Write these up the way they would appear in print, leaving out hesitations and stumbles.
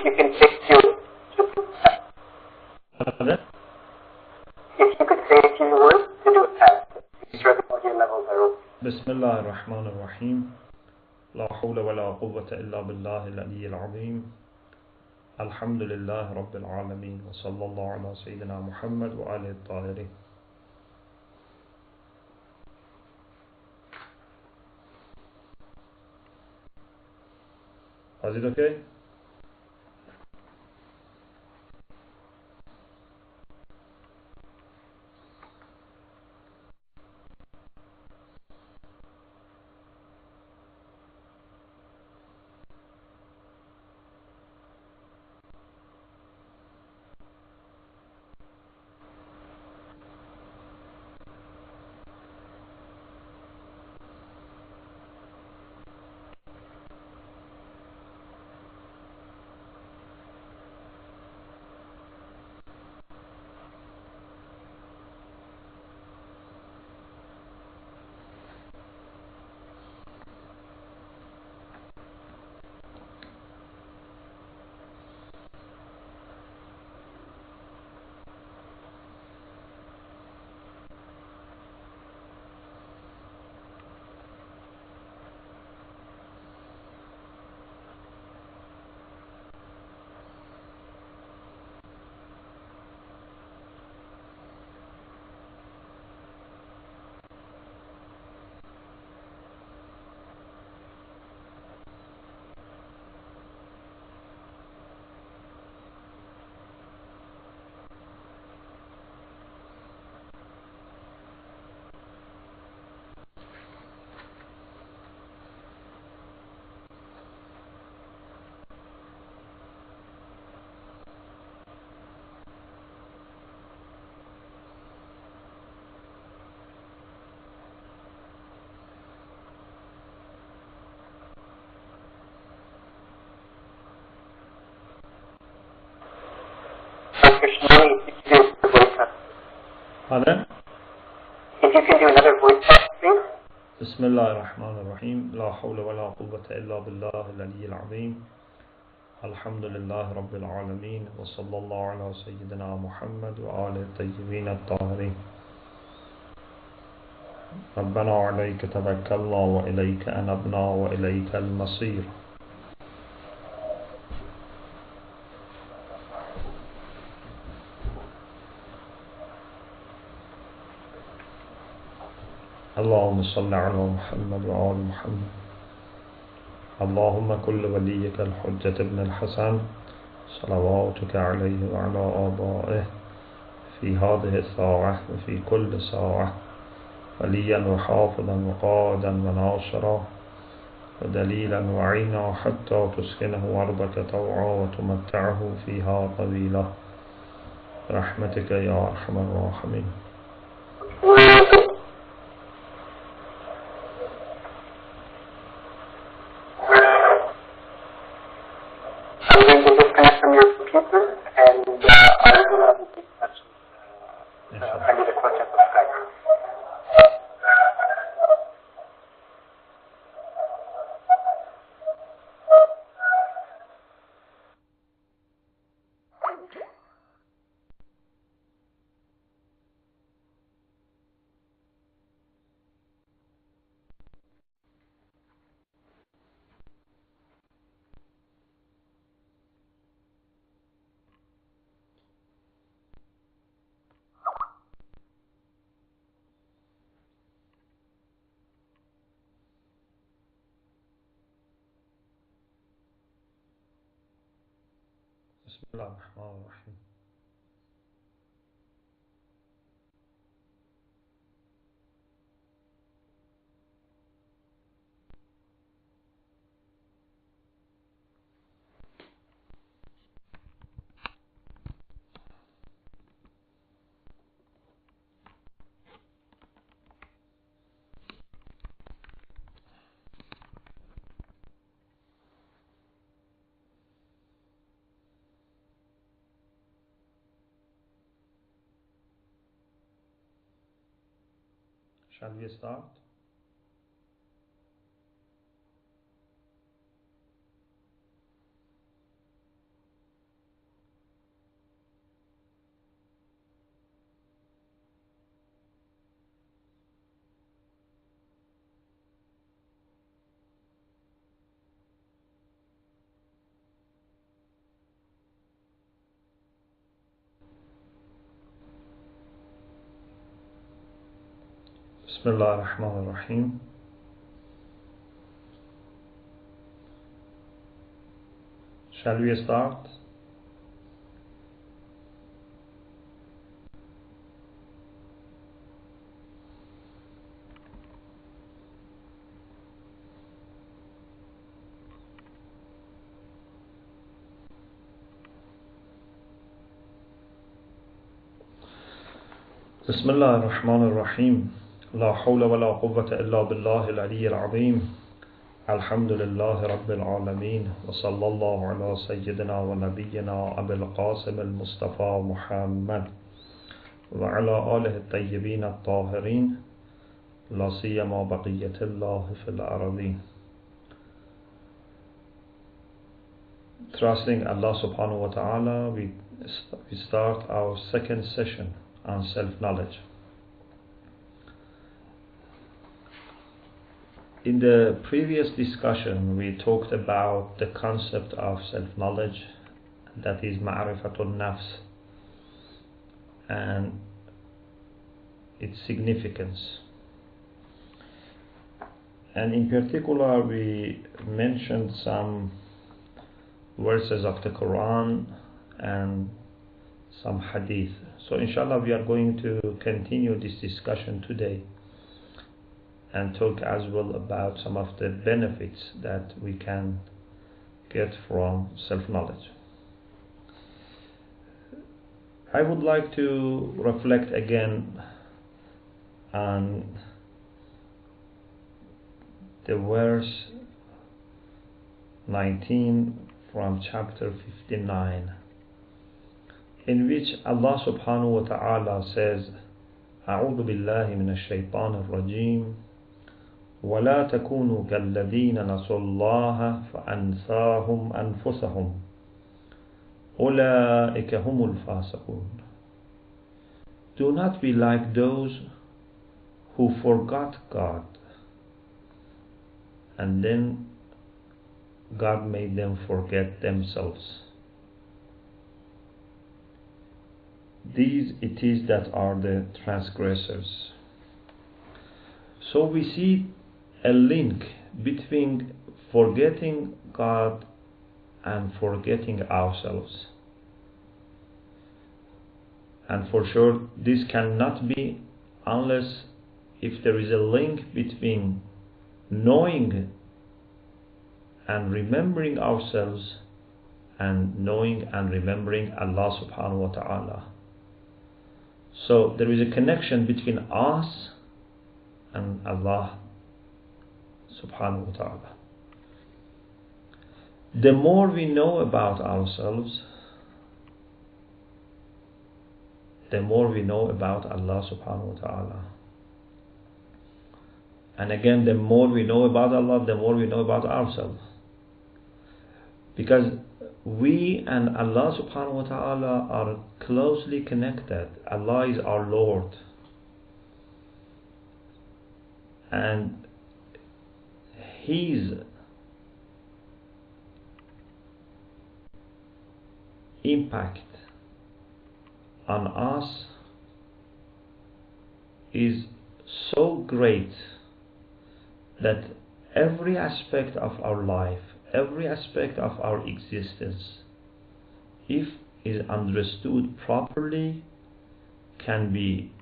you can say a few if you could say a few words to do a test, make sure the audio levels are okay. Bismillah ar-Rahman ar-Rahim. La hawla wa la quwwata illa billahi al-ali al-azim. Alhamdulillah Rabbil Alameen. Wa sallallahu ala Sayyidina Muhammad wa alihi al-tahirin. Is it okay? Shomali, if you can do the voice test. Pardon? If you can do another voice test, please. Bismillah ar-Rahman ar-Rahim. La hawla wa la quwwata illa billahi al-ali al-azim. Alhamdulillah Rabbil Alameen. Wa sallallahu ala Sayyidina Muhammad wa alihi al-tayyibin al-tahirin. ربنا عليك توكلنا وإليك أنبنا وإليك المصير. اللهم صل على محمد وآل محمد. اللهم كل وليك الحجة ابن الحسن صلواتك عليه وعلى آبائه في هذه الساعة وفي كل ساعة وليا وحافظا وقادا وناصرا ودليلا وعينا حتى تسكنه أرضك طوعا وتمتعه فيها طويلا برحمتك يا أرحم الراحمين. بسم الله الرحمن الرحيم. Shall we start? Bismillah ar-Rahman ar-Rahim. Shall we start? Bismillah ar-Rahman ar-Rahim. La hawla wa la quwwata illa billahi al-ali al-azim. Alhamdulillahi rabbil alameen. Wa sallallahu ala sayyidina wa nabiyyina Abil Qasim al-Mustafa Muhammad wa ala alihi at-tayyibin at-tahirin. La siyama baqiyatullahi fil aradin. Trusting Allah subhanahu wa ta'ala, we start our second session on self-knowledge. In the previous discussion, we talked about the concept of self-knowledge, that is ma'rifatun nafs, and its significance. And in particular, we mentioned some verses of the Quran and some hadith. So inshallah, we are going to continue this discussion today and talk as well about some of the benefits that we can get from self-knowledge. I would like to reflect again on the verse 19 from chapter 59, in which Allah subhanahu wa ta'ala says, أعوذ بالله من الشيطان الرجيم ولا تكونوا كالذين نسوا الله فأنساهم أنفسهم أولئك هم الفاسقون. Do not be like those who forgot God, and then God made them forget themselves. These it is that are the transgressors. So we see a link between forgetting God and forgetting ourselves. And for sure, this cannot be unless if there is a link between knowing and remembering ourselves and knowing and remembering Allah subhanahu wa ta'ala. So there is a connection between us and Allah subhanahu wa ta'ala. The more we know about ourselves, the more we know about Allah subhanahu wa ta'ala. And again, the more we know about Allah, the more we know about ourselves. Because we and Allah subhanahu wa ta'ala are closely connected. Allah is our Lord. And His impact on us is so great that every aspect of our life, every aspect of our existence, if is understood properly, can be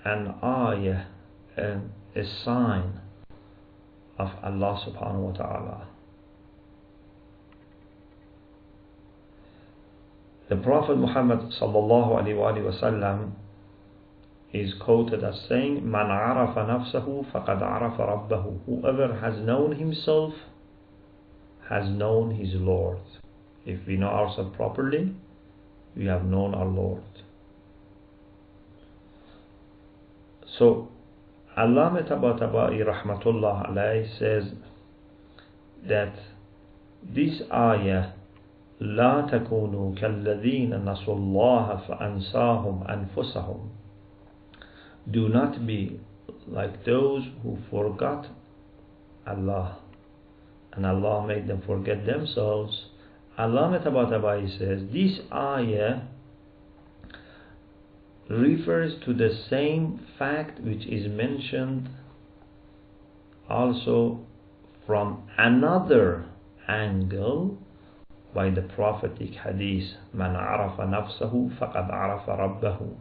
an ayah, a sign of Allah subhanahu wa ta'ala. The Prophet Muhammad sallallahu alaihi wasallam is quoted as saying, "Man arafa nafsahu faqad arafa rabbahu." Whoever has known himself has known his Lord. If we know ourselves properly, we have known our Lord. So Allama Tabatabai rahmatullah alayhi says that this ayah, لا تكونوا كالذين نسوا الله فأنساهم أنفسهم, do not be like those who forgot Allah and Allah made them forget themselves. Allama Tabatabai says this ayah refers to the same fact which is mentioned also from another angle by the prophetic hadith, man arafa nafsahu faqad arafa rabbahu.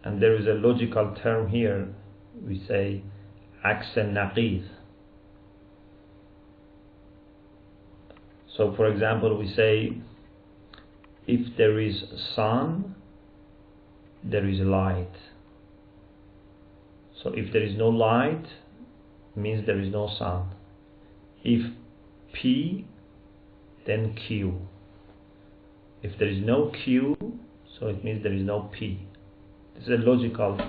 And there is a logical term here, we say aks al-naqid. So for example, we say if there is sun, there is light. So if there is no light, means there is no sun. If P, then Q. If there is no Q, so it means there is no P. This is a logical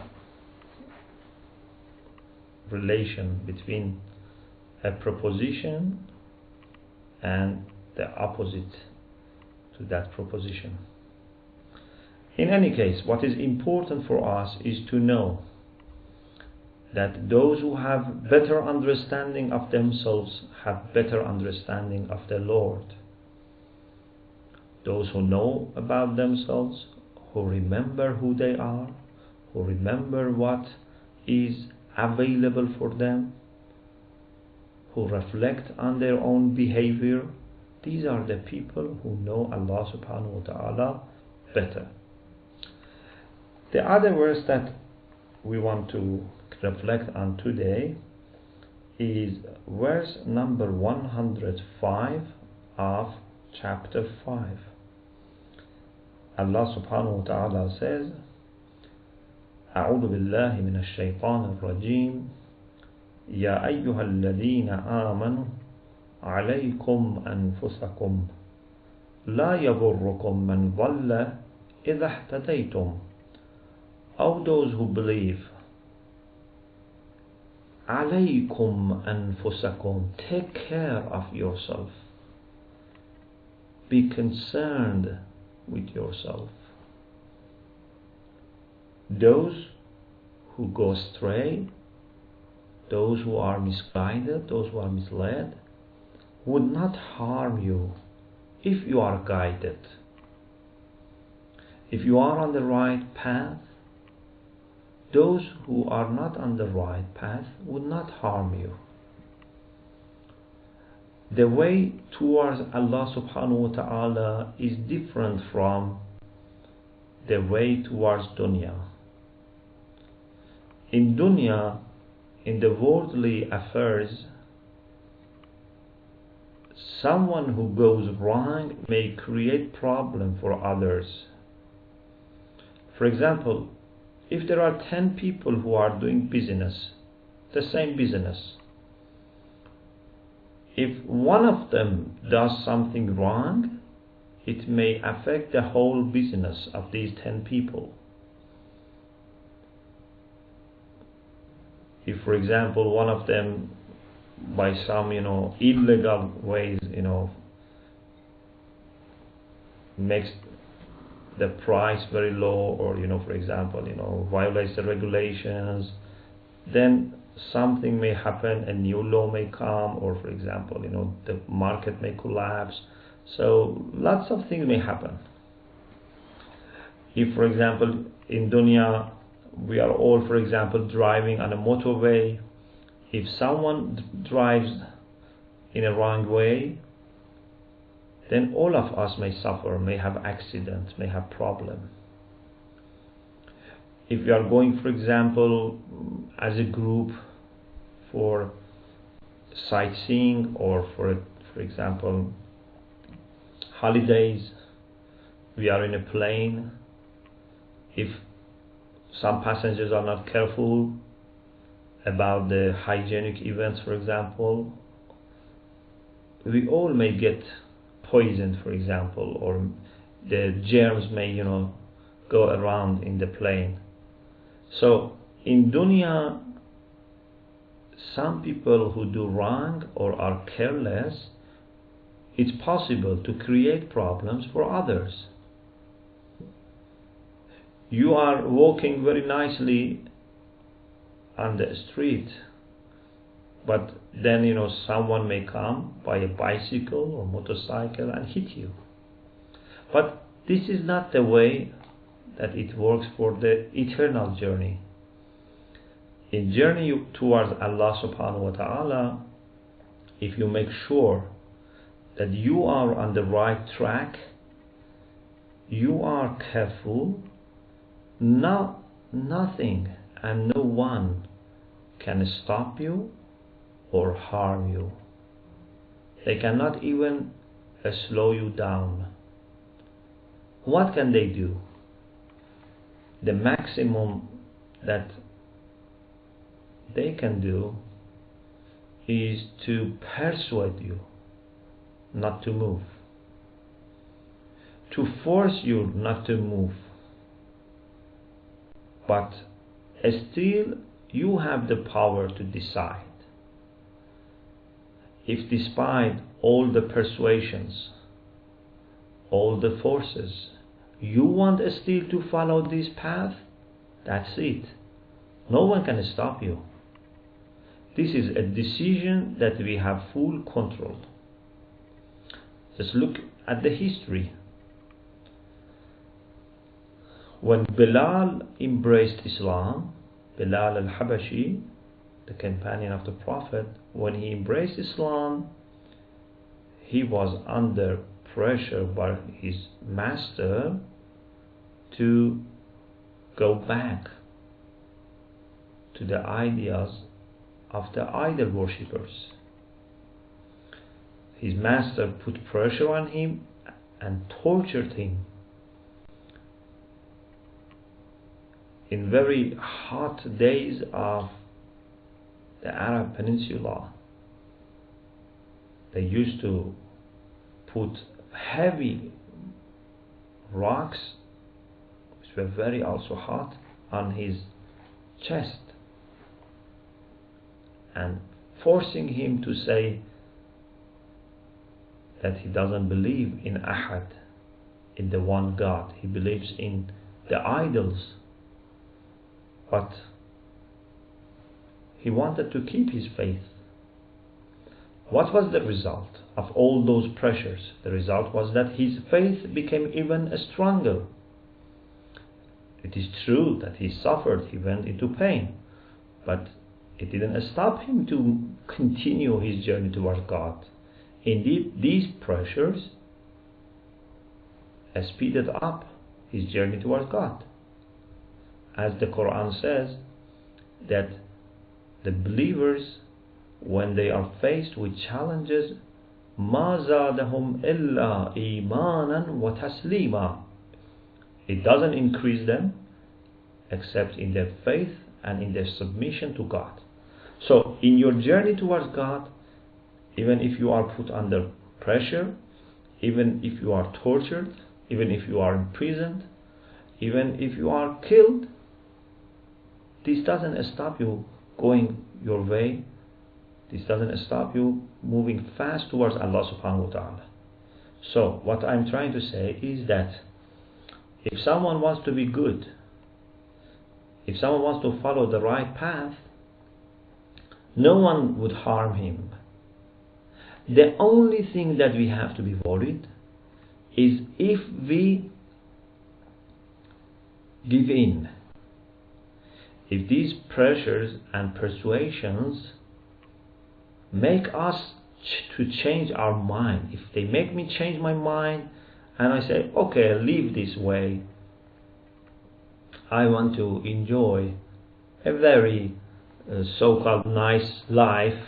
relation between a proposition and the opposite to that proposition. In any case, what is important for us is to know that those who have better understanding of themselves have better understanding of the Lord. Those who know about themselves, who remember who they are, who remember what is available for them, who reflect on their own behavior, these are the people who know Allah subhanahu wa ta'ala better. The other verse that we want to reflect on today is verse number 105 of chapter 5. Allah subhanahu wa ta'ala says, أعوذ بالله من الشيطان الرجيم يا أيها الذين آمنوا عليكم أنفسكم لا يضركم من ضل إذا اهتديتم. O those who believe, عليكم أنفسكم, take care of yourself, be concerned with yourself. Those who go astray, those who are misguided, those who are misled, would not harm you if you are guided. If you are on the right path, those who are not on the right path would not harm you. The way towards Allah subhanahu wa ta'ala is different from the way towards dunya. In dunya, in the worldly affairs, someone who goes wrong may create problem for others. For example, if there are 10 people who are doing business, the same business, if one of them does something wrong, it may affect the whole business of these 10 people. If, for example, one of them by some illegal ways makes the price very low, or for example violates the regulations, then something may happen, a new law may come, or for example the market may collapse. So lots of things may happen. If, for example, in dunya we are all, for example, driving on a motorway, if someone drives in a wrong way, then all of us may suffer, may have accidents, may have problem. If we are going, for example, as a group for sightseeing, or for example holidays, we are in a plane, if some passengers are not careful about the hygienic events, for example, we all may get poisoned, for example, or the germs may go around in the plane. So in dunya, some people who do wrong or are careless, it's possible to create problems for others. You are walking very nicely on the street, but then someone may come by a bicycle or motorcycle and hit you. But this is not the way that it works for the eternal journey. In journey towards Allah subhanahu wa ta'ala, if you make sure that you are on the right track, you are careful, nothing and no one can stop you or harm you. They cannot even slow you down. What can they do? The maximum that they can do is to persuade you not to move, to force you not to move. But still you have the power to decide. If despite all the persuasions, all the forces, you want still to follow this path, that's it. No one can stop you. This is a decision that we have full control. Just look at the history. When Bilal embraced Islam, Bilal al-Habashi, the companion of the Prophet, when he embraced Islam, he was under pressure by his master to go back to the ideas of the idol worshippers. His master put pressure on him and tortured him. In very hot days of the Arab Peninsula, they used to put heavy rocks, which were very also hot, on his chest and forcing him to say that he doesn't believe in Ahad, in the one God. He believes in the idols. But he wanted to keep his faith. What was the result of all those pressures? The result was that his faith became even stronger. It is true that he suffered, he went into pain, but it didn't stop him to continue his journey towards God. Indeed, these pressures speeded up his journey towards God. As the Quran says, that the believers, when they are faced with challenges, مَا زَادَهُمْ إِلَّا إِيمَانًا وَتَسْلِيمًا, it doesn't increase them except in their faith and in their submission to God. So in your journey towards God, even if you are put under pressure, even if you are tortured, even if you are imprisoned, even if you are killed, this doesn't stop you going your way. This doesn't stop you moving fast towards Allah subhanahu wa ta'ala. So what I'm trying to say is that if someone wants to be good, if someone wants to follow the right path, no one would harm him. The only thing that we have to be worried is if we give in. If these pressures and persuasions make us to change our mind, if they make me change my mind and I say, okay, I'll leave this way, I want to enjoy a very so-called nice life,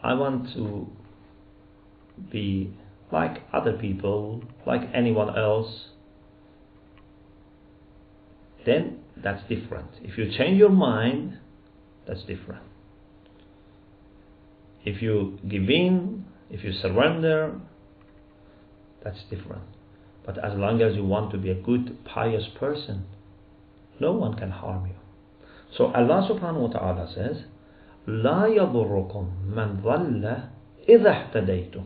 I want to be like other people, like anyone else, then that's different. If you change your mind, that's different. If you give in, if you surrender, that's different. But as long as you want to be a good, pious person, no one can harm you. So Allah subhanahu wa ta'ala says, لا يضركم من ضل إذا اهتديتم.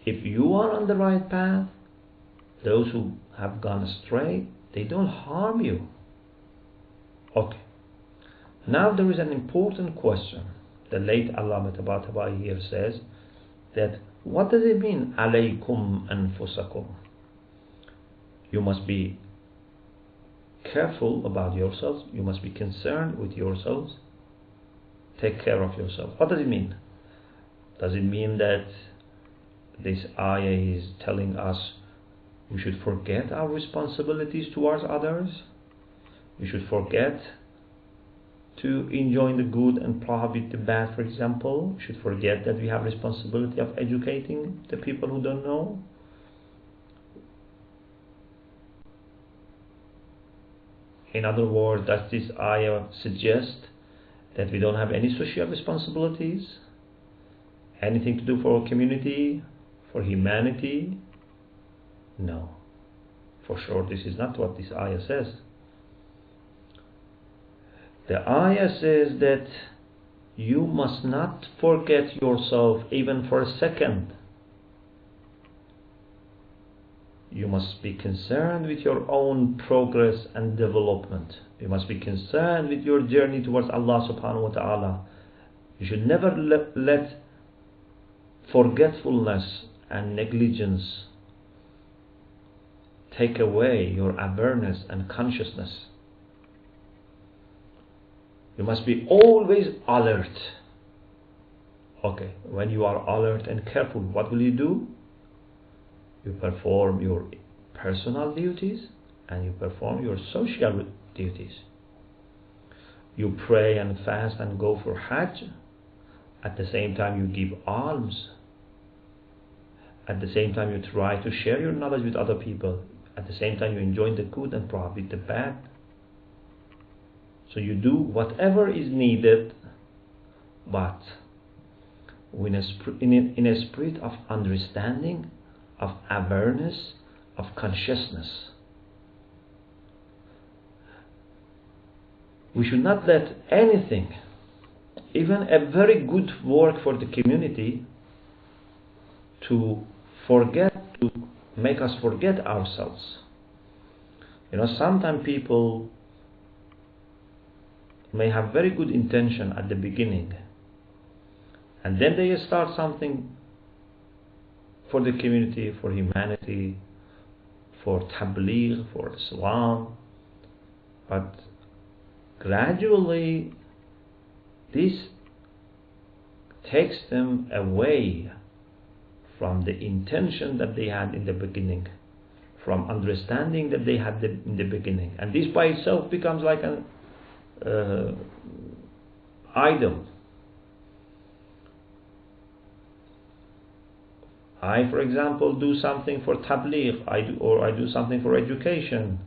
If you are on the right path, those who have gone astray, they don't harm you. Okay. Now there is an important question. The late Allama Tabatabai here says that what does it mean, alaykum anfusakum? You must be careful about yourselves. You must be concerned with yourselves. Take care of yourself. What does it mean? Does it mean that this ayah is telling us we should forget our responsibilities towards others? We should forget to enjoy the good and prohibit the bad, for example. We should forget that we have responsibility of educating the people who don't know. In other words, does this ayah suggest that we don't have any social responsibilities? Anything to do for our community, for humanity? No. For sure, this is not what this ayah says. The ayah says that you must not forget yourself even for a second. You must be concerned with your own progress and development. You must be concerned with your journey towards Allah subhanahu wa ta'ala. You should never let forgetfulness and negligence take away your awareness and consciousness. You must be always alert. Okay, when you are alert and careful, what will you do? You perform your personal duties and you perform your social duties. You pray and fast and go for Hajj. At the same time you give alms. At the same time you try to share your knowledge with other people. At the same time you enjoy the good and prohibit the bad. So you do whatever is needed, but in a spirit of understanding, of awareness, of consciousness. We should not let anything, even a very good work for the community, to make us forget ourselves. Sometimes people may have very good intention at the beginning, and then they start something for the community, for humanity, for tabligh, for Islam, but gradually this takes them away from the intention that they had in the beginning, from understanding that they had in the beginning, and this by itself becomes like an idol. I, for example, do something for tabligh, I do something for education,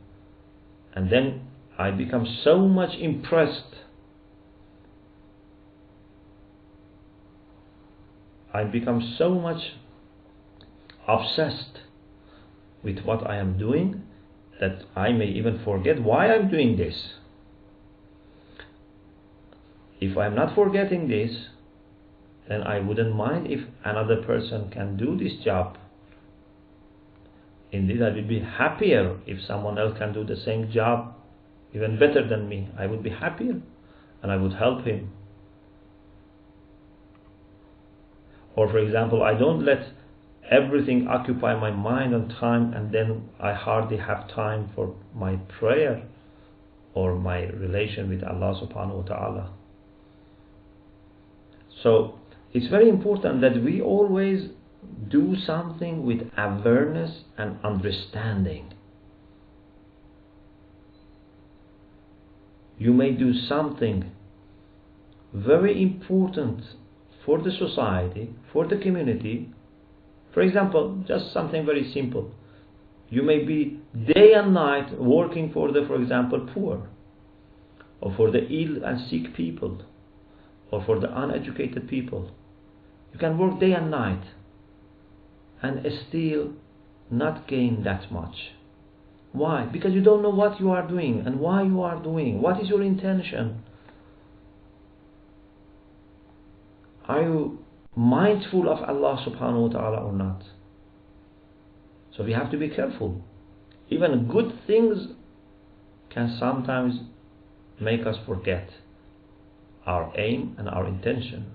and then I become so much impressed. I become so much obsessed with what I am doing that I may even forget why I'm doing this. If I'm not forgetting this, then I wouldn't mind if another person can do this job. Indeed, I would be happier if someone else can do the same job even better than me. I would be happier and I would help him. Or for example, I don't let everything occupy my mind and time, and then I hardly have time for my prayer or my relation with Allah subhanahu wa ta'ala. So it's very important that we always do something with awareness and understanding. You may do something very important for the society, for the community. For example, just something very simple. You may be day and night working for the, for example, poor, or for the ill and sick people, or for the uneducated people. You can work day and night and still not gain that much. Why? Because you don't know what you are doing and why you are doing. What is your intention? Are you mindful of Allah subhanahu wa ta'ala or not? So we have to be careful. Even good things can sometimes make us forget our aim and our intention.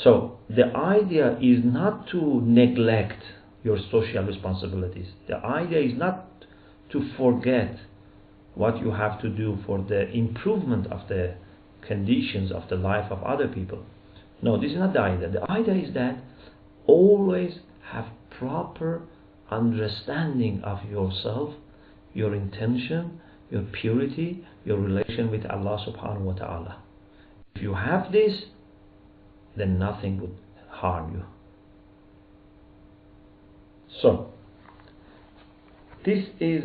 So the idea is not to neglect your social responsibilities. The idea is not to forget what you have to do for the improvement of the conditions of the life of other people. No, this is not the idea. The idea is that always have proper understanding of yourself, your intention, your purity, your relation with Allah subhanahu wa ta'ala. If you have this, then nothing would harm you. So, this is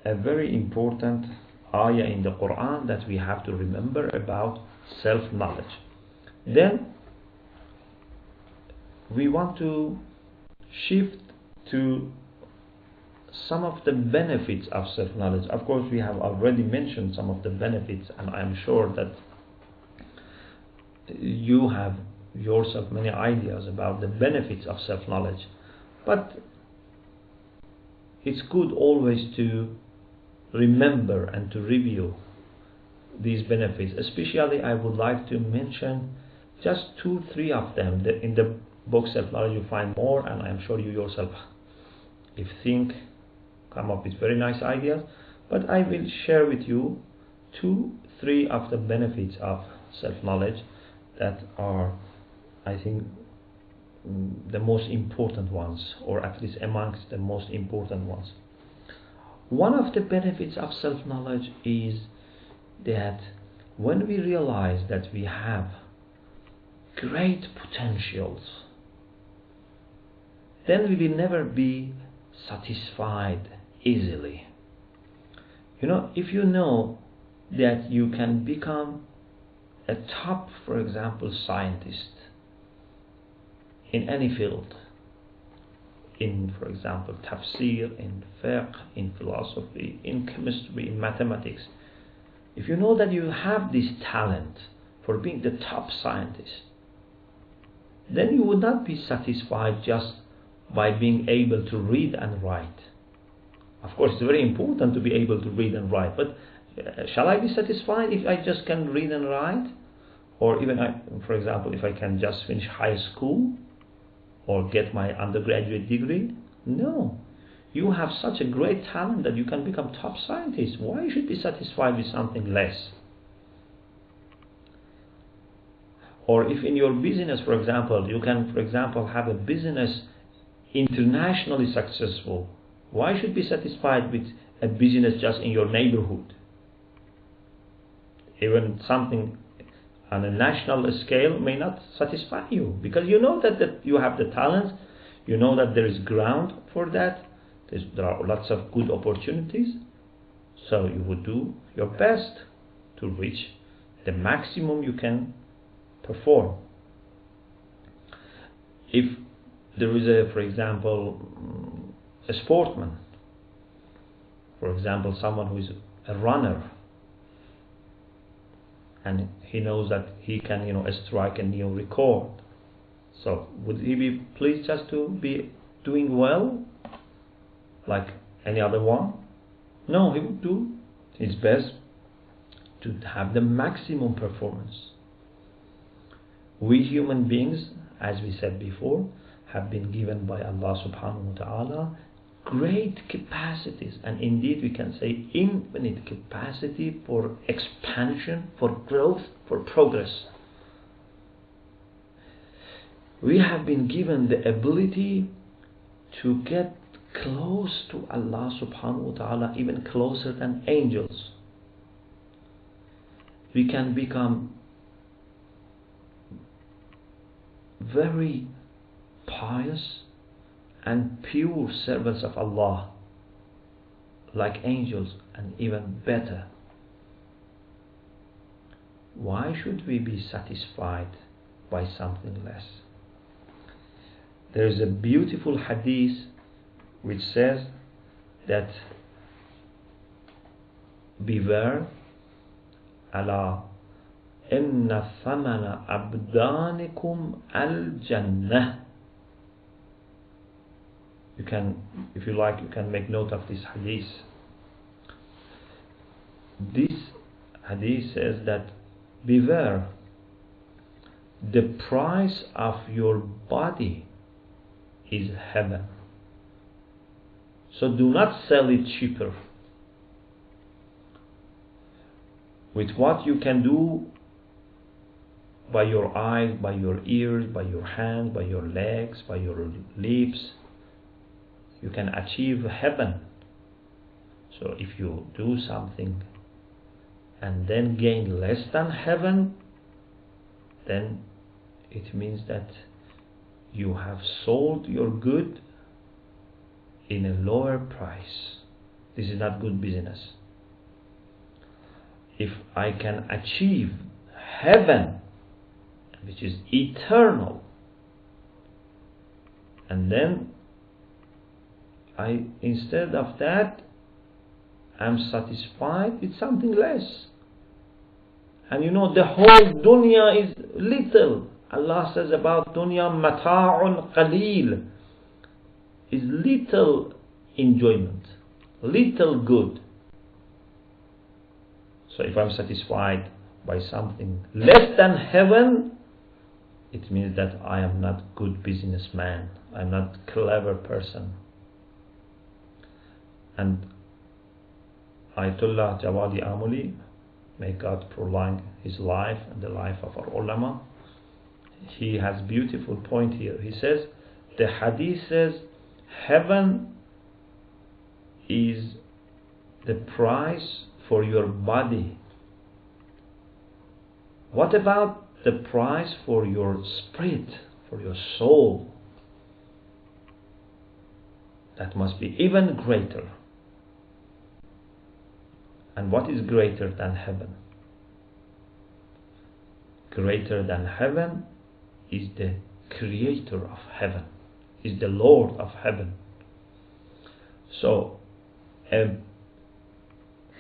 a very important ayah in the Quran that we have to remember about self-knowledge. Then we want to shift to some of the benefits of self-knowledge. Of course, we have already mentioned some of the benefits, and I am sure that you have yourself many ideas about the benefits of self-knowledge. But it's good always to remember and to review these benefits. Especially, I would like to mention just 2-3 of them. In the book Self-Knowledge you find more, and I'm sure you yourself, if think, come up with very nice ideas. But I will share with you 2-3 of the benefits of self-knowledge that are, I think, the most important ones, or at least amongst the most important ones. One of the benefits of self-knowledge is that when we realize that we have great potentials, then we will never be satisfied easily. You know, if you know that you can become a top, for example, scientist in any field, in, for example, tafsir, in fiqh, in philosophy, in chemistry, in mathematics, if you know that you have this talent for being the top scientist, then you would not be satisfied just by being able to read and write. Of course, it's very important to be able to read and write, but shall I be satisfied if I just can read and write? Or even, for example, if I can just finish high school or get my undergraduate degree? No. You have such a great talent that you can become top scientist. Why you should be satisfied with something less? Or if in your business, for example, you can, for example, have a business internationally successful, why should you be satisfied with a business just in your neighborhood? Even something on a national scale may not satisfy you, because you know that you have the talent, you know that there is ground for that, there are lots of good opportunities, so you would do your best to reach the maximum you can perform. If there is a, for example, a sportsman, for example, someone who is a runner, and he knows that he can, strike a new record. So would he be pleased just to be doing well like any other one? No, he would do his best to have the maximum performance. We human beings, as we said before, have been given by Allah subhanahu wa ta'ala great capacities, and indeed we can say infinite capacity for expansion, for growth, for progress. We have been given the ability to get close to Allah subhanahu wa ta'ala, even closer than angels. We can become very pious and pure servants of Allah, like angels, and even better. Why should we be satisfied by something less? There is a beautiful hadith which says that beware, Allah, inna thamana abdanikum al-jannah. You can, if you like, you can make note of this hadith. This hadith says that beware, the price of your body is heaven. So do not sell it cheaper. With what you can do by your eyes, by your ears, by your hands, by your legs, by your lips, you can achieve heaven. So if you do something and then gain less than heaven, then it means that you have sold your good in a lower price. This is not good business. If I can achieve heaven, which is eternal, and then instead of that, I'm satisfied with something less. And you know, the whole dunya is little. Allah says about dunya, mata'un qaleel, is little enjoyment, little good. So if I'm satisfied by something less than heaven, it means that I am not good businessman, I'm not clever person. And Ayatollah Jawadi Amuli, may God prolong his life and the life of our ulama, he has beautiful point here. He says, the hadith says, heaven is the price for your body. What about the price for your spirit, for your soul? That must be even greater. And what is greater than heaven? Greater than heaven is the creator of heaven, is the Lord of heaven. So a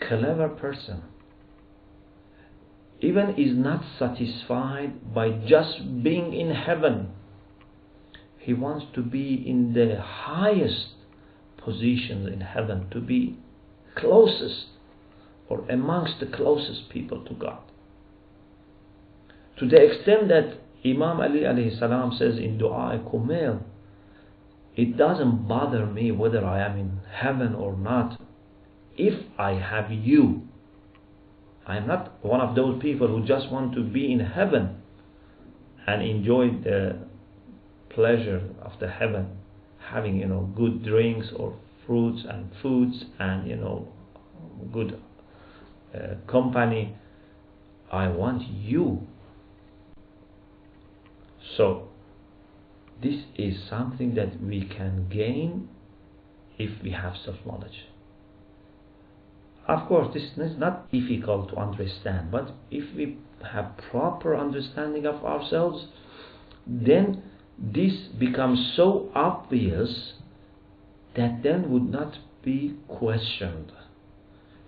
clever person even is not satisfied by just being in heaven. He wants to be in the highest positions in heaven, to be closest or amongst the closest people to God. To the extent that Imam Ali alayhi salam says in Dua Kumail, it doesn't bother me whether I am in heaven or not, if I have you. I am not one of those people who just want to be in heaven and enjoy the pleasure of the heaven, having good drinks or fruits and foods and good company. I want you. So this is something that we can gain if we have self-knowledge. Of course, this is not difficult to understand, but if we have proper understanding of ourselves, then this becomes so obvious that then would not be questioned.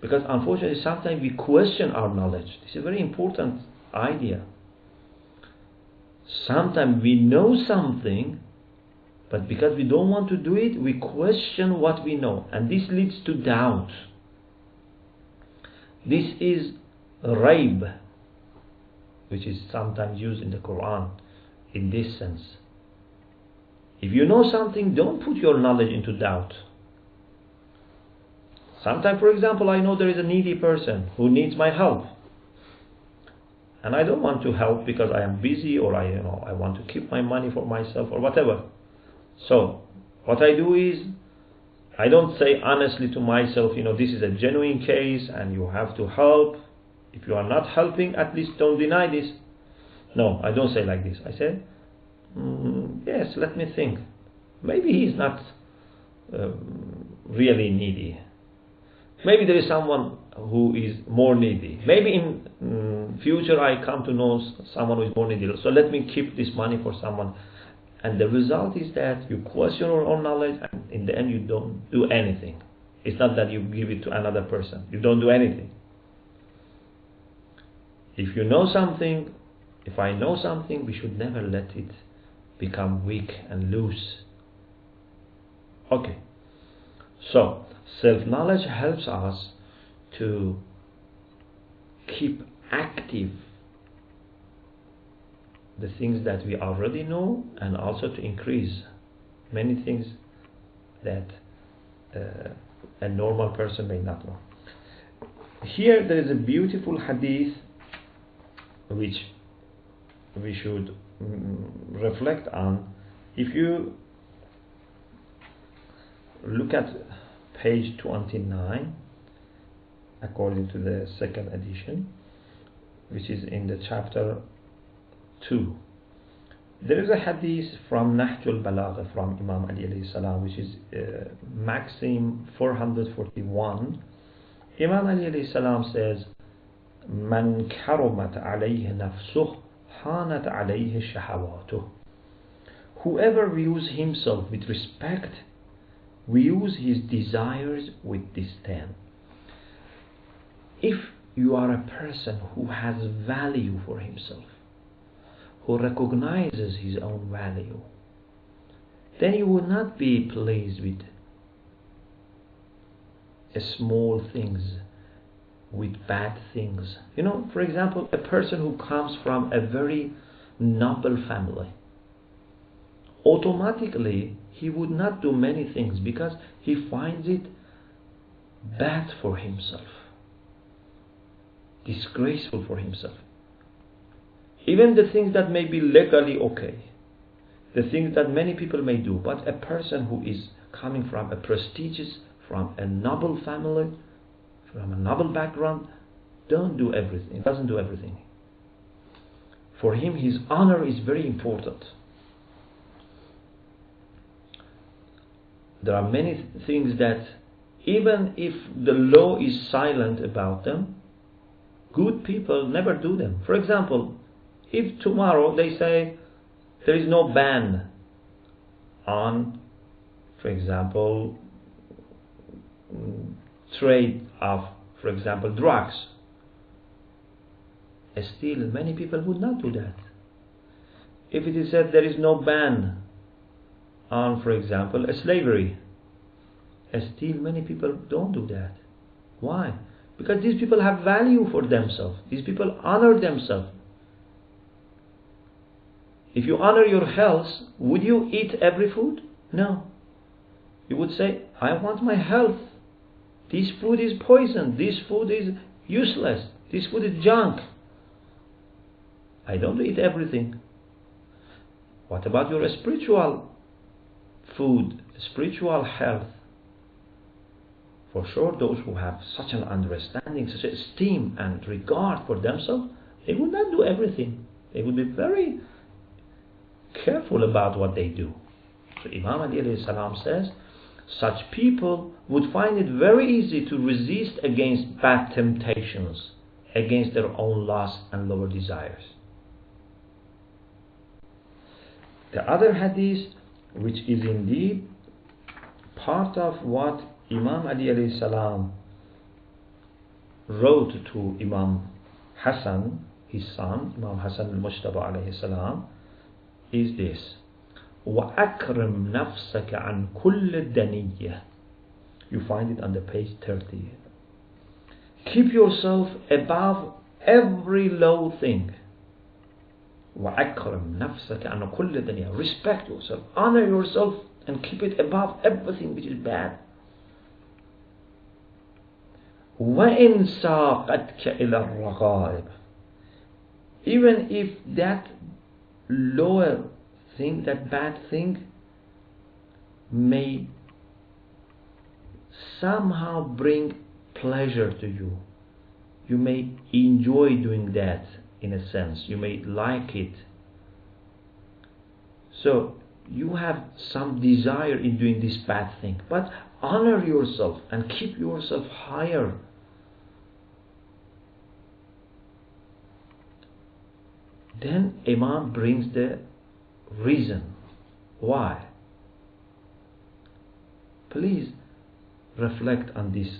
Because unfortunately, sometimes we question our knowledge. This is a very important idea. Sometimes we know something, but because we don't want to do it, we question what we know, and this leads to doubt. This is raib, which is sometimes used in the Quran in this sense. If you know something, don't put your knowledge into doubt. Sometimes, for example, I know there is a needy person who needs my help, and I don't want to help because I am busy, or I want to keep my money for myself or whatever. So what I do is, I don't say honestly to myself, this is a genuine case and you have to help. If you are not helping, at least don't deny this. No, I don't say like this. I say, yes, let me think. Maybe he is not really needy. Maybe there is someone who is more needy. Maybe in future I come to know someone who is more needy. So let me keep this money for someone. And the result is that you question your own knowledge, and in the end you don't do anything. It's not that you give it to another person. You don't do anything. If you know something, if I know something, we should never let it become weak and loose. Okay. So, self-knowledge helps us to keep active the things that we already know, and also to increase many things that a normal person may not know. Here there is a beautiful hadith which we should reflect on. If you look at page 29, according to the second edition, which is in the chapter 2, there is a hadith from Nahjul Balagha from Imam Ali alayhi salam, which is Maxim 441. Imam Ali alayhi salam says, Man karumat alayhi nafsuh hanat alayhi shahawatuh. Whoever views himself with respect views his desires with disdain. If you are a person who has value for himself, who recognizes his own value, then you will not be pleased with small things, with bad things. You know, for example, a person who comes from a very noble family, automatically he would not do many things because he finds it bad for himself, disgraceful for himself. Even the things that may be legally okay, the things that many people may do, but a person who is coming from a prestigious, from a noble family, from a noble background, doesn't do everything. For him, his honor is very important. There are many things that, even if the law is silent about them, good people never do them. For example, if tomorrow they say there is no ban on, for example, trade of, for example, drugs, still many people would not do that. If it is said there is no ban on, for example, slavery, still many people don't do that. Why? Because these people have value for themselves. These people honor themselves. If you honor your health, would you eat every food? No. You would say, I want my health. This food is poison. This food is useless. This food is junk. I don't eat everything. What about your spiritual food, spiritual health? For sure, those who have such an understanding, such esteem and regard for themselves, they would not do everything. They would be very careful about what they do. So Imam Ali alayhi salam says, such people would find it very easy to resist against bad temptations, against their own lust and lower desires. The other hadith, which is indeed part of what Imam Ali alayhi salam wrote to Imam Hassan, his son, Imam Hassan al-Mujtaba alayhi salam, is this: وَأَكْرِمْ نَفْسَكَ عَنْ كُلِّ الدَّنِيَّةِ. You find it on the page 30. Keep yourself above every low thing. وَأَكْرِمْ نَفْسَكَ عَنْ كُلِّ الدَّنِيَّةِ. Respect yourself, honor yourself, and keep it above everything which is bad. وَإِنْ سَاقَتْكَ إِلَى الرَّغَائِبِ. Even if that lower thing, that bad thing, may somehow bring pleasure to you, you may enjoy doing that in a sense, you may like it, so you have some desire in doing this bad thing, but honor yourself and keep yourself higher. Then Imam brings the reason why. Please reflect on this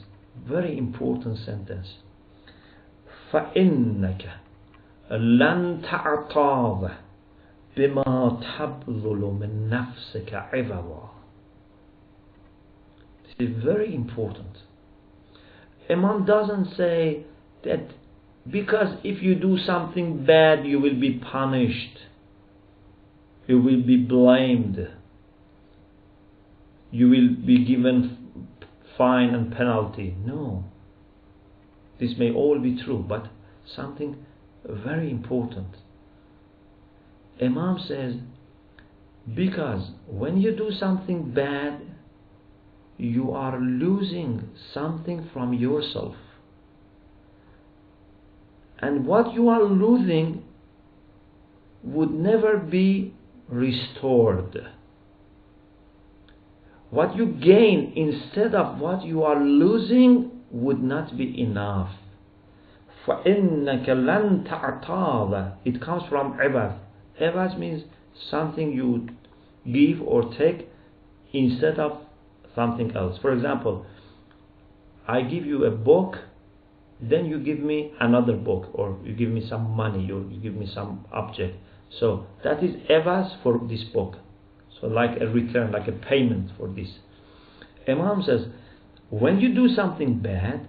very important sentence. فَإِنَّكَ لَن تَعْتَاضَ بِمَا تَبْذُلُ مِن نَفْسِكَ عِوَضًا. This is very important. Imam doesn't say that because if you do something bad you will be punished, you will be blamed. you will be given fine and penalty. No. This may all be true, but something very important. Imam says, because when you do something bad, you are losing something from yourself. And what you are losing would never be restored. What you gain instead of what you are losing would not be enough. فَإِنَّكَ لَن تَعْتَاضَ. It comes from عِبَث. عِبَث means something you give or take instead of something else. For example, I give you a book, then you give me another book, or you give me some money, you give me some object. So that is ewas for this book. So like a return, like a payment for this. Imam says, when you do something bad,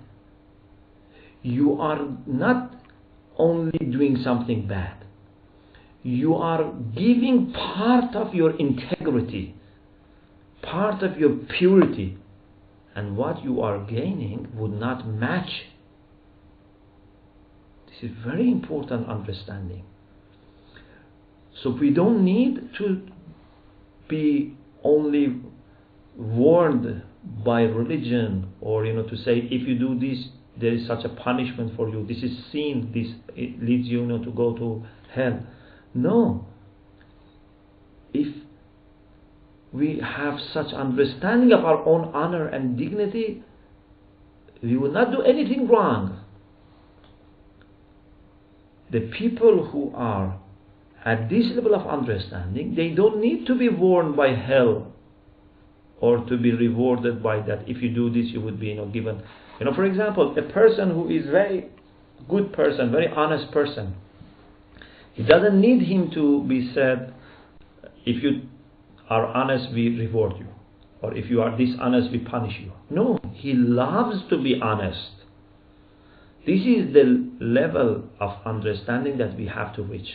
you are not only doing something bad, you are giving part of your integrity, part of your purity, and what you are gaining would not match. This is very important understanding. So we don't need to be only warned by religion, or to say, if you do this, there is such a punishment for you. This is sin. This it leads you, to go to hell. No. If we have such understanding of our own honor and dignity, we will not do anything wrong. The people who are at this level of understanding, they don't need to be warned by hell or to be rewarded by that. If you do this, you would be given. For example, a person who is very good person, very honest person, it doesn't need him to be said, if you are honest, we reward you, or if you are dishonest, we punish you. No, he loves to be honest. This is the level of understanding that we have to reach.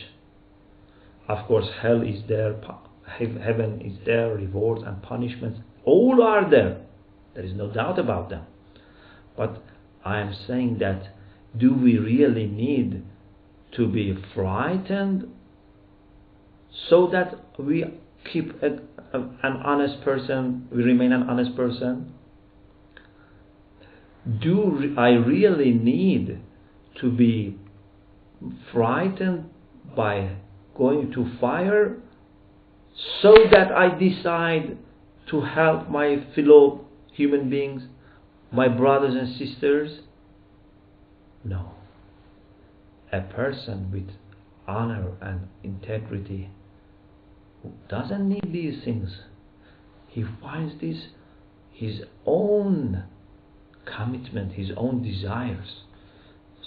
Of course, hell is there, heaven is there, rewards and punishments, all are there. There is no doubt about them. But I am saying that, do we really need to be frightened so that we keep an honest person, we remain an honest person? Do I really need to be frightened by going to fire so that I decide to help my fellow human beings, my brothers and sisters? No. A person with honor and integrity doesn't need these things. He finds this his own commitment, his own desires.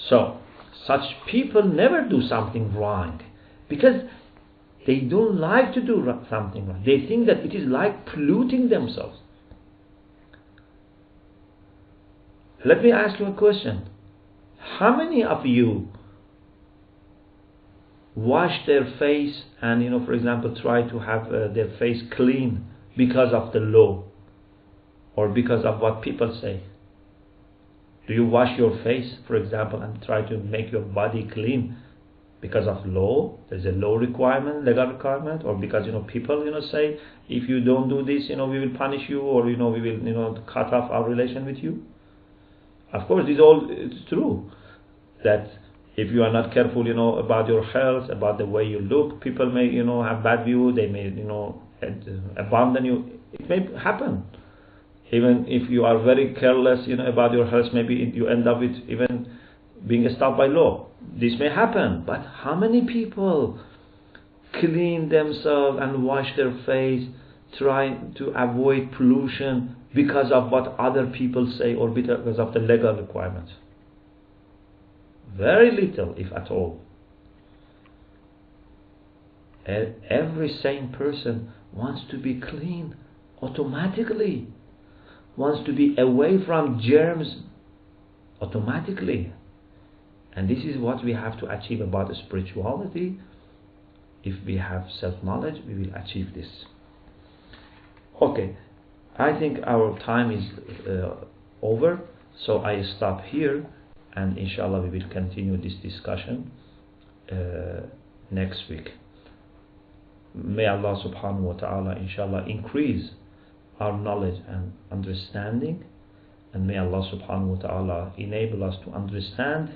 So, such people never do something wrong, because they don't like to do something wrong. They think that it is like polluting themselves. Let me ask you a question. How many of you wash their face and, for example, try to have their face clean because of the law or because of what people say? Do you wash your face, for example, and try to make your body clean because of law? There's a law requirement, legal requirement, or because people say, if you don't do this, we will punish you, or we will cut off our relation with you. Of course, it's true that if you are not careful, about your health, about the way you look, people may have bad view. They may abandon you. It may happen. Even if you are very careless, about your health, maybe you end up with even being stopped by law. This may happen, but how many people clean themselves and wash their face, trying to avoid pollution because of what other people say or because of the legal requirements? Very little, if at all. Every sane person wants to be clean automatically, wants to be away from germs automatically. And this is what we have to achieve about spirituality. If we have self-knowledge, we will achieve this. Okay, I think our time is over, so I stop here, and inshallah we will continue this discussion next week. May Allah subhanahu wa ta'ala inshallah increase our knowledge and understanding, and may Allah subhanahu wa ta'ala enable us to understand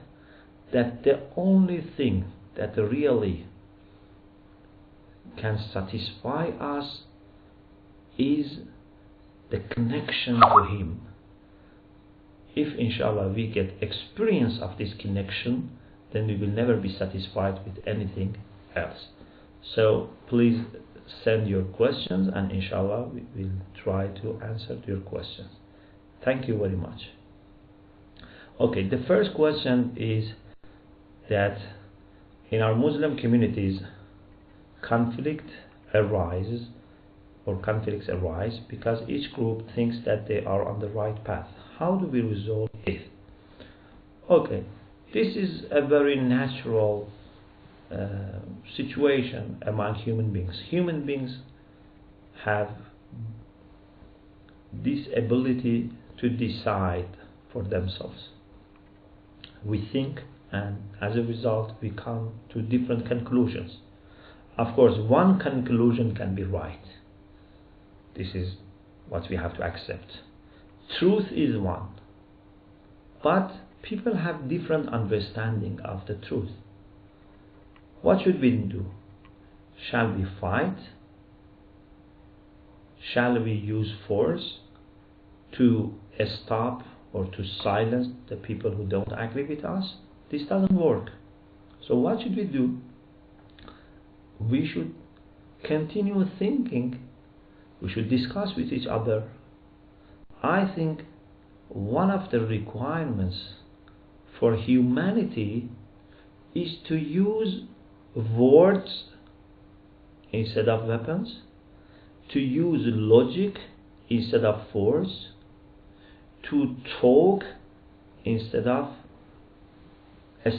that the only thing that really can satisfy us is the connection to Him. If inshallah we get experience of this connection, then we will never be satisfied with anything else. So please send your questions, and inshallah we will try to answer your questions. Thank you very much. Okay, the first question is that in our Muslim communities conflicts arise because each group thinks that they are on the right path. How do we resolve it? Okay, this is a very natural situation among human beings. Human beings have this ability to decide for themselves. We think, and as a result we come to different conclusions. Of course, one conclusion can be right. This is what we have to accept. Truth is one, but people have different understanding of the truth. What should we do? Shall we fight? Shall we use force to stop or to silence the people who don't agree with us? This doesn't work. So what should we do? We should continue thinking. We should discuss with each other. I think one of the requirements for humanity is to use words instead of weapons, to use logic instead of force, to talk instead of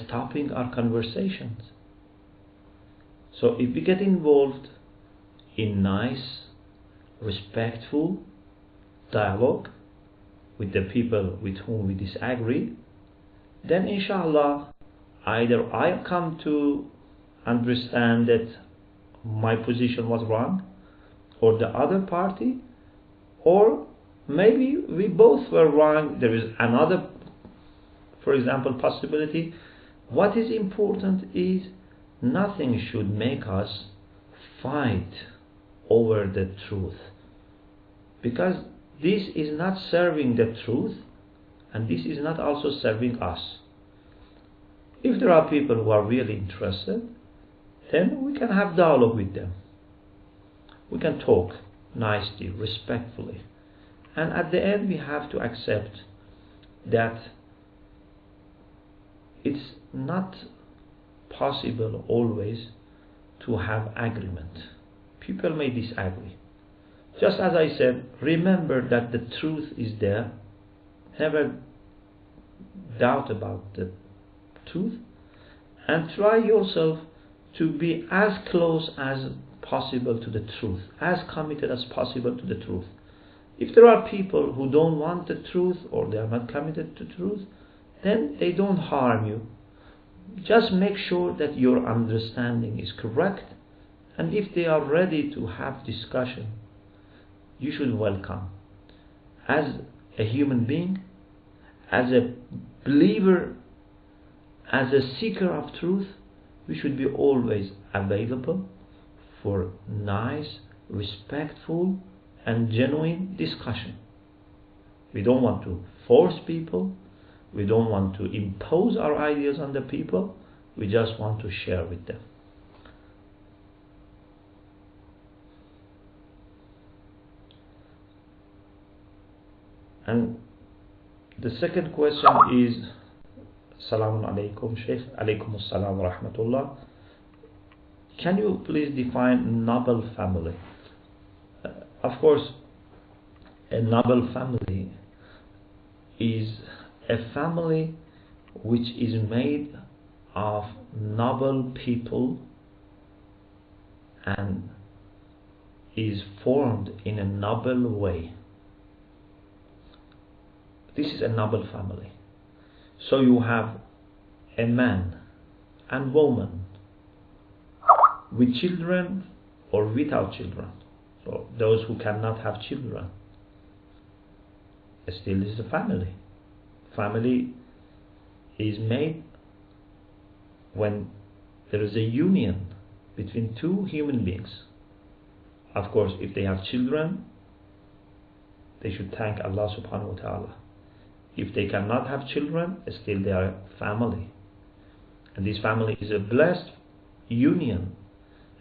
stopping our conversations. So if we get involved in nice, respectful dialogue with the people with whom we disagree, then inshallah either I come to understand that my position was wrong, or the other party, or maybe we both were wrong. There is another, for example, possibility. What is important is nothing should make us fight over the truth, because this is not serving the truth, and this is not also serving us. If there are people who are really interested, then we can have dialogue with them. We can talk nicely, respectfully, and at the end we have to accept that it's not possible always to have agreement. People may disagree. Just as I said, remember that the truth is there. Never doubt about the truth, and try yourself to be as close as possible to the truth, as committed as possible to the truth. If there are people who don't want the truth, or they are not committed to truth, then they don't harm you. Just make sure that your understanding is correct, and if they are ready to have discussion, you should welcome. As a human being, as a believer, as a seeker of truth, we should be always available for nice, respectful, and genuine discussion. We don't want to force people. We don't want to impose our ideas on the people. We just want to share with them. And the second question is, Assalamu alaikum, Sheikh. Alaikum assalam wa rahmatullah. Can you please define noble family? Of course, a noble family is a family which is made of noble people and is formed in a noble way. This is a noble family. So you have a man and woman with children or without children. So those who cannot have children, still is a family. Family is made when there is a union between two human beings. Of course, if they have children, they should thank Allah subhanahu wa ta'ala. If they cannot have children, still they are family. And this family is a blessed union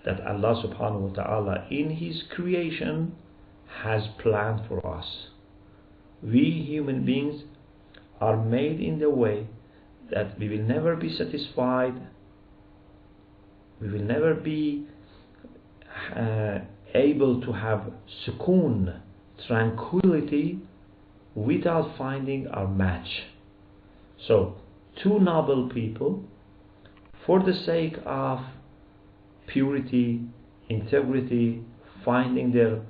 that Allah subhanahu wa ta'ala in His creation has planned for us. We human beings are made in the way that we will never be satisfied, we will never be able to have sukoon, tranquility, without finding our match. So, two noble people, for the sake of purity, integrity, finding their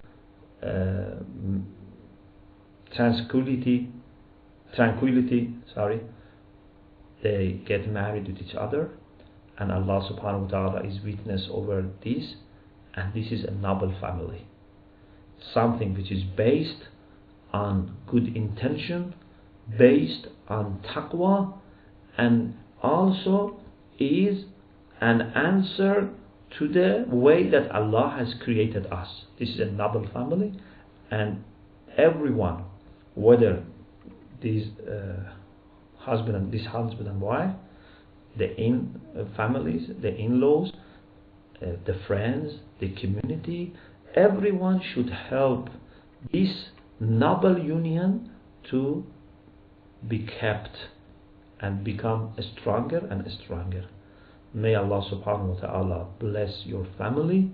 tranquility, they get married with each other, and Allah subhanahu wa ta'ala is witness over this, and this is a noble family. Something which is based on good intention, based on taqwa, and also is an answer to the way that Allah has created us. This is a noble family, and everyone, whether these husband and wife, the families, the in-laws, the friends, the community, everyone should help this noble union to be kept and become stronger and stronger. May Allah subhanahu wa ta'ala bless your family,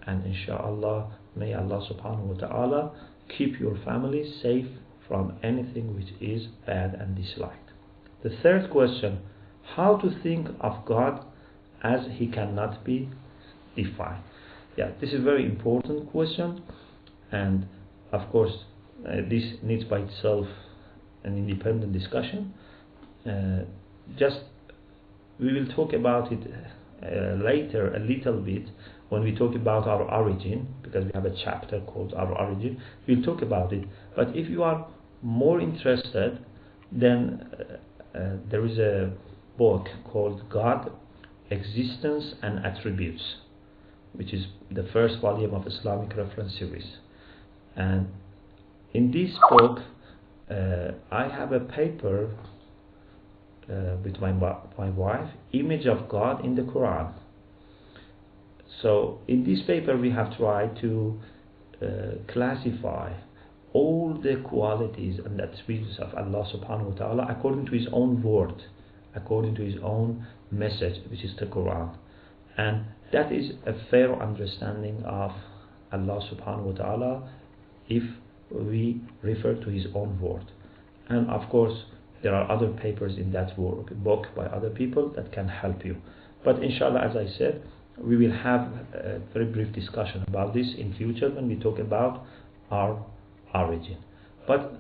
and inshallah may Allah subhanahu wa ta'ala keep your family safe from anything which is bad and disliked. The third question, how to think of God as He cannot be defined. Yeah, this is a very important question, and of course this needs by itself an independent discussion. Just we will talk about it later a little bit when we talk about our origin, because we have a chapter called our origin. We'll talk about it, but if you are more interested, then there is a book called God, Existence and Attributes, which is the first volume of Islamic reference series. And in this book I have a paper with my wife, Image of God in the Quran. So in this paper we have tried to classify all the qualities and attributes of Allah subhanahu wa ta'ala according to His own word, according to His own message, which is the Quran. And that is a fair understanding of Allah subhanahu wa ta'ala if we refer to His own word. And of course there are other papers in that book by other people that can help you. But inshallah, as I said, we will have a very brief discussion about this in future when we talk about our origin. But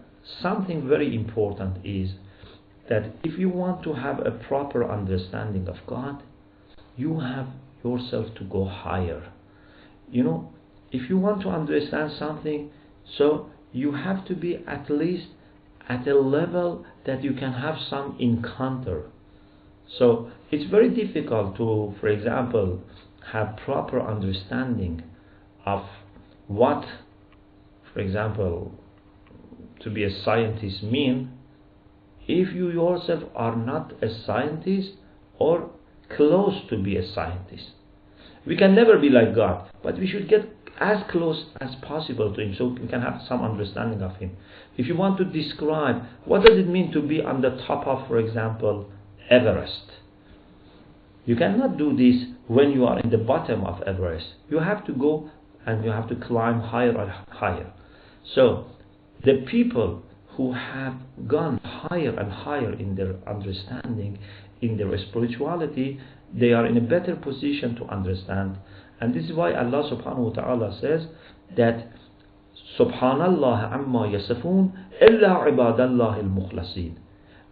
something very important is that if you want to have a proper understanding of God, you have yourself to go higher. You know, if you want to understand something, so you have to be at least at a level that you can have some encounter. So it's very difficult to, for example, have proper understanding of what, for example, to be a scientist mean if you yourself are not a scientist or close to be a scientist. We can never be like God, but we should get as close as possible to Him so we can have some understanding of Him. If you want to describe what does it mean to be on the top of, for example, Everest, you cannot do this when you are in the bottom of Everest. You have to go and you have to climb higher and higher. So the people who have gone higher and higher in their understanding, in their spirituality, they are in a better position to understand. And this is why Allah subhanahu wa ta'ala says that Subhanallah amma yasifun illa ibadallah al-mukhlasin.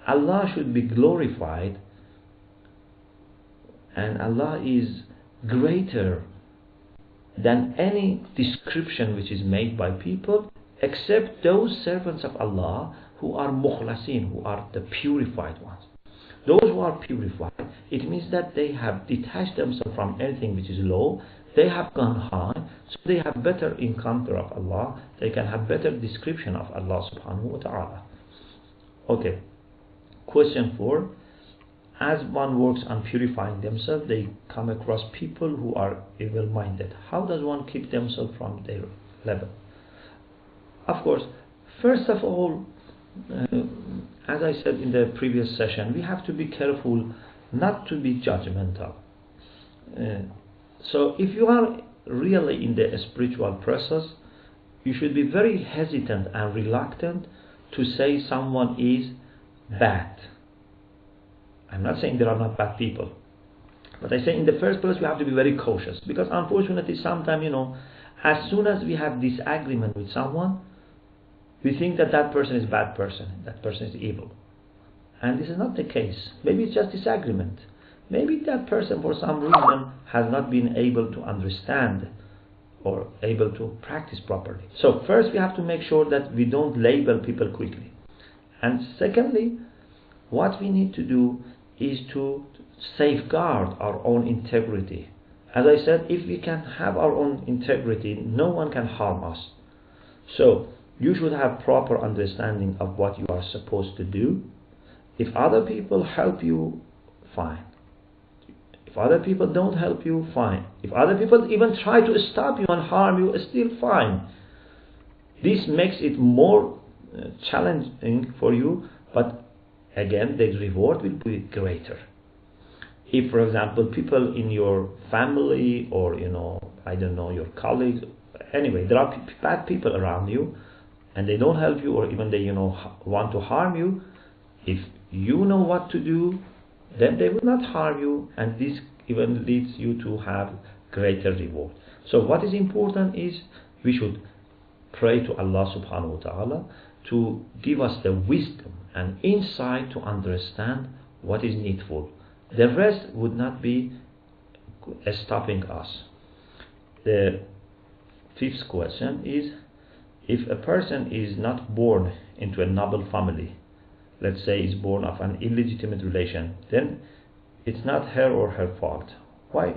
Allah should be glorified, and Allah is greater than any description which is made by people, except those servants of Allah who are mukhlasin, who are the purified ones. Those who are purified, it means that they have detached themselves from anything which is low, they have gone high, so they have better encounter of Allah, they can have better description of Allah subhanahu wa ta'ala. Okay, question 4. As one works on purifying themselves, they come across people who are evil-minded. How does one keep themselves from their level? Of course, first of all, as I said in the previous session, we have to be careful not to be judgmental. So if you are really in the spiritual process, you should be very hesitant and reluctant to say someone is bad. I'm not saying there are not bad people, but I say in the first place we have to be very cautious, because unfortunately sometimes, as soon as we have disagreement with someone, we think that that person is a bad person, that person is evil. And this is not the case. Maybe it's just disagreement. Maybe that person for some reason has not been able to understand or able to practice properly. So first we have to make sure that we don't label people quickly. And secondly, what we need to do is to safeguard our own integrity. As I said, if we can have our own integrity, no one can harm us. So you should have proper understanding of what you are supposed to do. If other people help you, fine. If other people don't help you, fine. If other people even try to stop you and harm you, still fine. This makes it more challenging for you, but again, the reward will be greater. If, for example, people in your family or, I don't know, your colleagues, anyway, there are bad people around you and they don't help you, or even they, want to harm you, if you know what to do, then they will not harm you, and this even leads you to have greater reward. So what is important is we should pray to Allah subhanahu wa ta'ala to give us the wisdom and insight to understand what is needful. The rest would not be stopping us. The 5th question is, if a person is not born into a noble family, let's say is born of an illegitimate relation, then it's not her or her fault. Why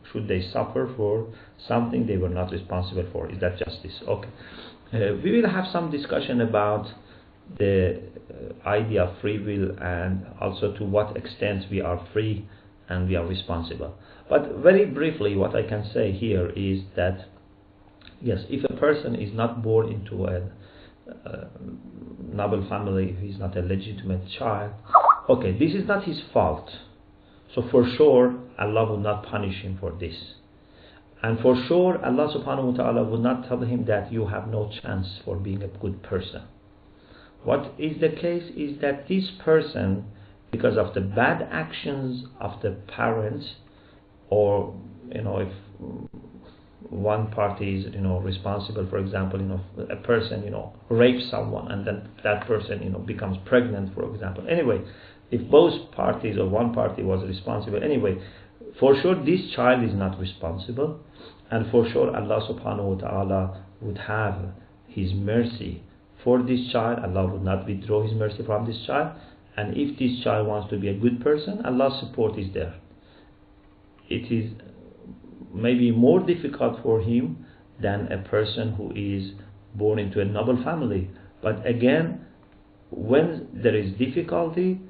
should they suffer for something they were not responsible for? Is that justice? Okay. We will have some discussion about the idea of free will, and also to what extent we are free and we are responsible. But very briefly, what I can say here is that, yes, if a person is not born into a noble family, if he's not a legitimate child, okay, this is not his fault. So for sure, Allah will not punish him for this. And for sure, Allah subhanahu wa ta'ala will not tell him that you have no chance for being a good person. What is the case is that this person, because of the bad actions of the parents, or if one party is responsible, for example, a person rapes someone and then that person becomes pregnant, for example. Anyway, if both parties or one party was responsible, anyway, for sure this child is not responsible, and for sure Allah subhanahu wa ta'ala would have His mercy for this child. Allah would not withdraw His mercy from this child, and if this child wants to be a good person, Allah's support is there. It is maybe more difficult for him than a person who is born into a noble family. But again, when there is difficulty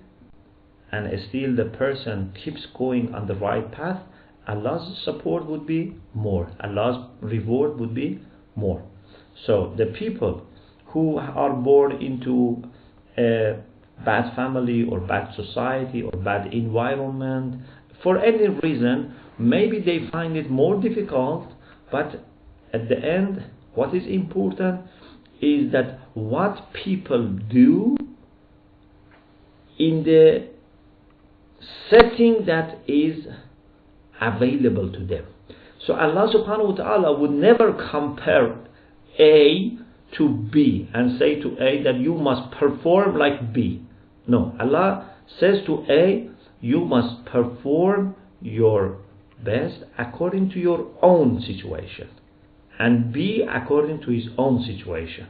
and still the person keeps going on the right path, Allah's support would be more. Allah's reward would be more. So the people who are born into a bad family or bad society or bad environment, for any reason, maybe they find it more difficult, but at the end, what is important is that what people do in the setting that is available to them. So Allah subhanahu wa ta'ala would never compare A to B and say to A that you must perform like B. No, Allah says to A, you must perform your best according to your own situation, and B according to his own situation.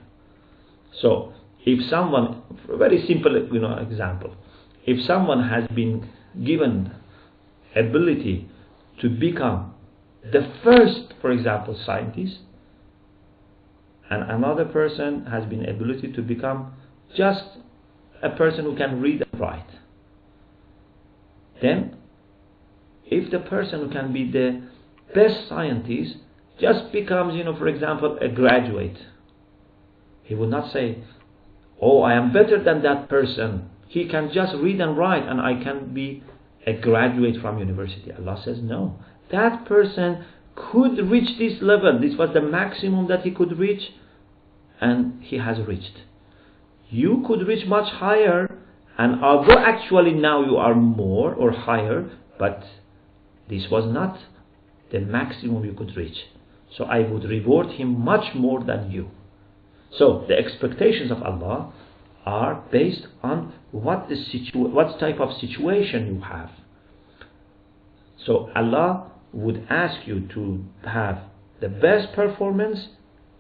So if someone, for a very simple example, if someone has been given ability to become the first, for example, scientist, and another person has been ability to become just a person who can read and write, then if the person who can be the best scientist just becomes, for example, a graduate, he would not say, oh, I am better than that person. He can just read and write and I can be a graduate from university. Allah says no. That person could reach this level. This was the maximum that he could reach, and he has reached. You could reach much higher, and although actually now you are more or higher, but this was not the maximum you could reach. So I would reward him much more than you. So the expectations of Allah are based on what type of situation you have. So Allah would ask you to have the best performance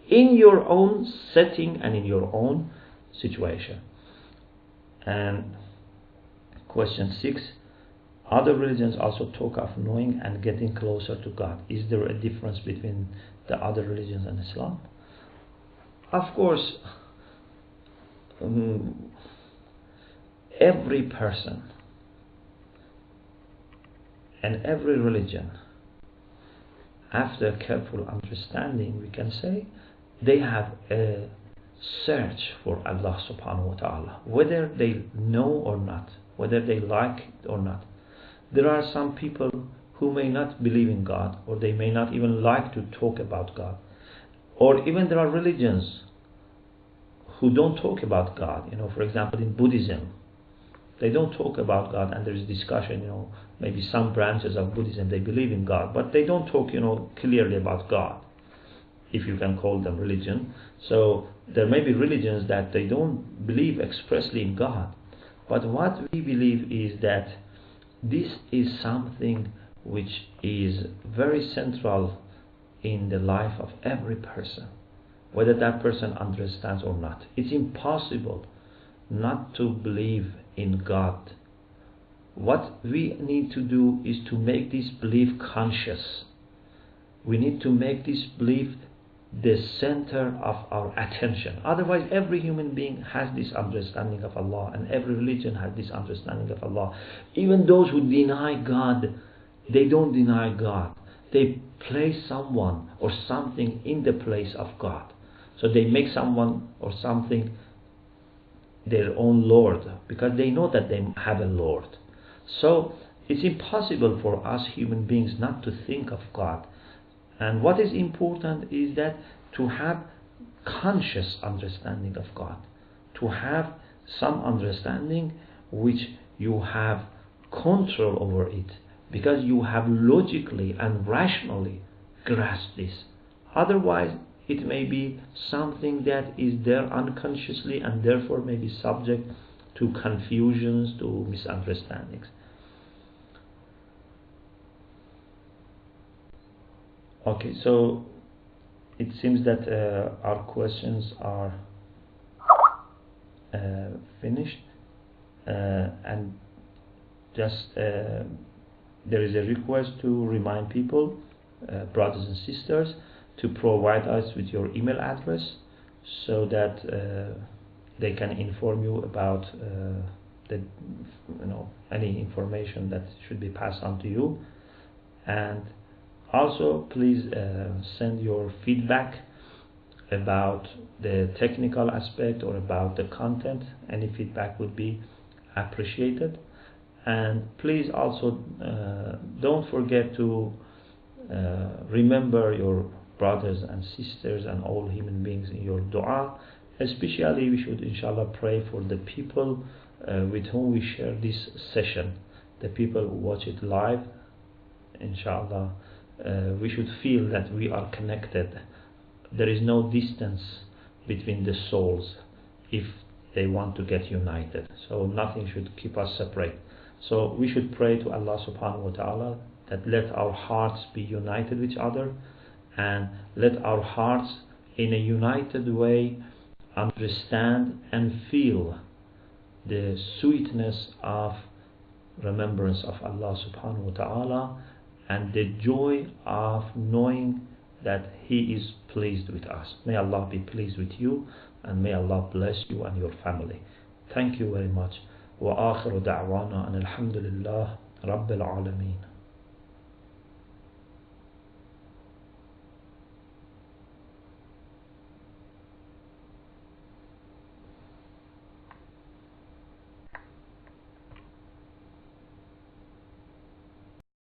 in your own setting and in your own situation. And question 6, other religions also talk of knowing and getting closer to God. Is there a difference between the other religions and Islam? Of course, every person and every religion, after careful understanding, we can say they have a search for Allah subhanahu wa ta'ala, whether they know or not, whether they like it or not. There are some people who may not believe in God, or they may not even like to talk about God. Or even there are religions who don't talk about God. For example, in Buddhism, they don't talk about God, and there is discussion. Maybe some branches of Buddhism, they believe in God, but they don't talk, clearly about God, if you can call them religion. So there may be religions that they don't believe expressly in God, but what we believe is that this is something which is very central in the life of every person, whether that person understands or not. It's impossible not to believe in God. What we need to do is to make this belief conscious. We need to make this belief the center of our attention. Otherwise, every human being has this understanding of Allah, and every religion has this understanding of Allah. Even those who deny God, they don't deny God. They place someone or something in the place of God. So they make someone or something their own Lord, because they know that they have a Lord. So it's impossible for us human beings not to think of God. And what is important is that to have conscious understanding of God, to have some understanding which you have control over it, because you have logically and rationally grasped this. Otherwise, it may be something that is there unconsciously, and therefore may be subject to confusions, to misunderstandings. Okay, so it seems that our questions are finished, and just there is a request to remind people, brothers and sisters, to provide us with your email address so that they can inform you about any information that should be passed on to you. And also, please send your feedback about the technical aspect or about the content. Any feedback would be appreciated. And please also don't forget to remember your brothers and sisters and all human beings in your dua. Especially we should inshallah pray for the people with whom we share this session, the people who watch it live. Inshallah, we should feel that we are connected. There is no distance between the souls if they want to get united. So nothing should keep us separate. So we should pray to Allah subhanahu wa ta'ala that let our hearts be united with each other, and let our hearts in a united way understand and feel the sweetness of remembrance of Allah subhanahu wa ta'ala, and the joy of knowing that He is pleased with us. May Allah be pleased with you, and may Allah bless you and your family. Thank you very much. وآخر دعوانا أن الحمد لله رب العالمين.